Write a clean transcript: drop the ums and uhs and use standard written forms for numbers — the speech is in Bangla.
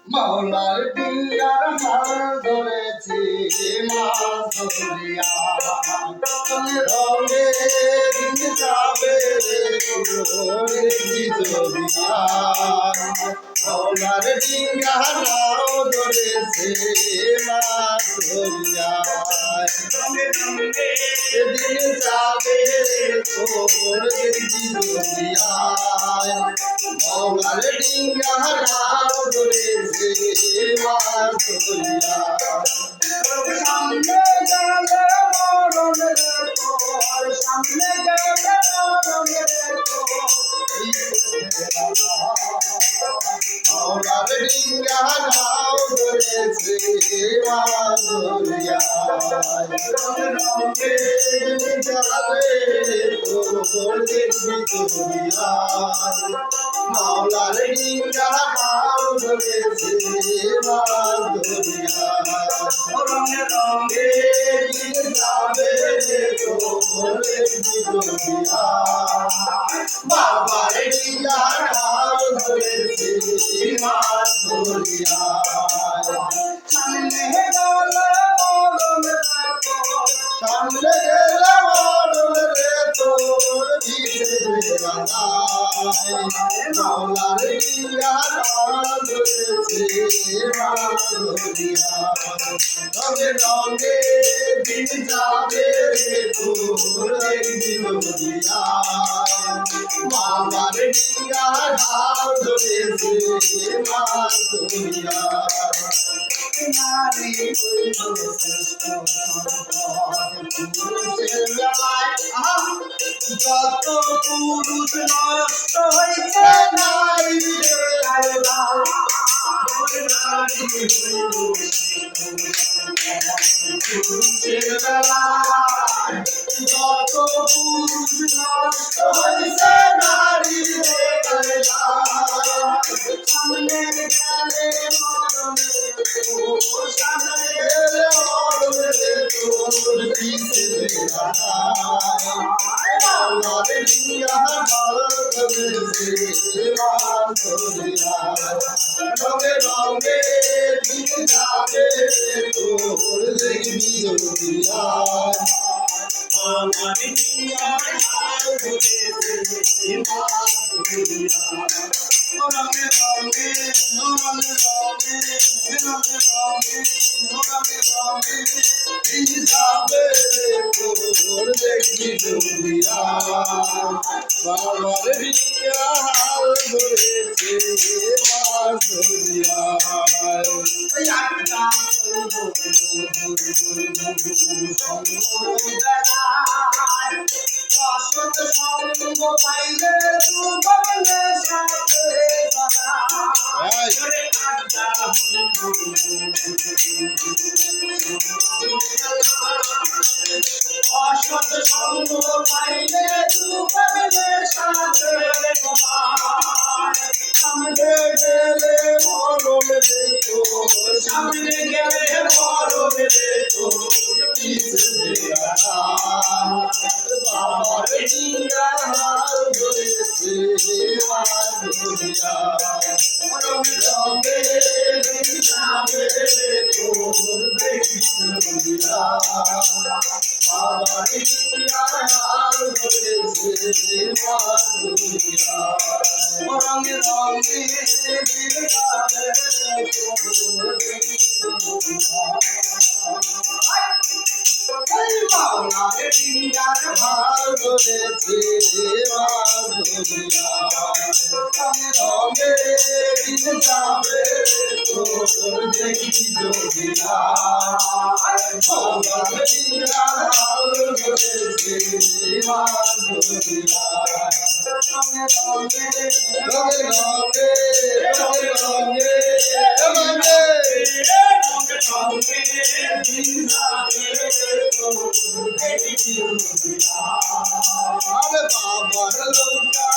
মৌলার ডিঙ্গার হাল ধরেছি মাছ ধরিয়া রঙে দিন যাবে মৌলার ডিঙ্গার হাল ধরেছে মাছ ধরিয়া দিন যাবে তোর ধরিয়া মৌলার ডিঙ্গার হাল ধরেছে মাছ ধরিয়া সামনে গেলে মরণ রে তোর সামনে গেলে মরণ রে তোর মৌলার ডিঙ্গার হাল ধরেছে মাছ ধরিয়া রঙে যাবে তোর দেখবি ধরিয়া মৌলার ডিঙ্গার হাল ধরেছে মাছ ধরিয়া রঙে রঙে যাবে তোর দেখবি ধরিয়া বাবার ডিঙ্গার হাল ধরেছে মাছ ধরিয়া সামনে গেলে মরণ রে তোর সামনে গেলে মরণ রে তোর ভিড়ে মৌলার ডিঙ্গার হাল ধরেছে মাছ ধরিয়া রঙে রঙে দিন যাবে তোর একদিন ধরিয়া বাবার ডিঙ্গার হাল ধরেছে মাছ ধরিয়া নারী হইল শ্রেষ্ঠ পুরুষের বেলায় যত পুরুষ নষ্ট হইছে নারী নারী হইল পুরুষের বেলায় যত পুরুষ নষ্ট হইছে নারী সামনে গেলে মরণ সামনে গেলে মরণ রে তোর পিছে মৌলার ডিঙ্গার হাল ধরেছে মাছ ধরিয়া রঙে রঙে দিন যাবে তোর দেখবি ধরিয়া মৌলার ডিঙ্গার হাল ধরেছে মাছ ধরিয়া রঙে রঙে রঙে রঙে রঙে রঙে রঙে দিন যাবে তোর দেখবি ধরিয়া বাবার ডিঙ্গার হাল ধরেছে মাছ ধরিয়া অসৎ সঙ্গ পাইলে যুবকের সাথে অসৎ সঙ্গ পাইলে যুবকের সাথে সামনে গেলে মরণ রে তোর সামনে গেলে মরণ রে তোর পিছে বাবার ডিঙ্গার হাল ধরেছে মাছ ধরিয়া রঙে রঙে দিন যাবে তোর দেখবি ধরিয়া বাবার ডিঙ্গার হাল ধরেছে মাছ ধরিয়া রঙে রঙে দিন যাবে তোর দেখবি ধরিয়া মৌলার ডিঙ্গার হাল ধরেছে মাছ ধরিয়া রঙে দিন যাবে তোর দেখবি ধরিয়া মৌলার ডিঙ্গার হাল ধরেছে মাছ ধরিয়া রঙে রঙে রঙে রঙে রঙে রঙে আরে বাবার লোকা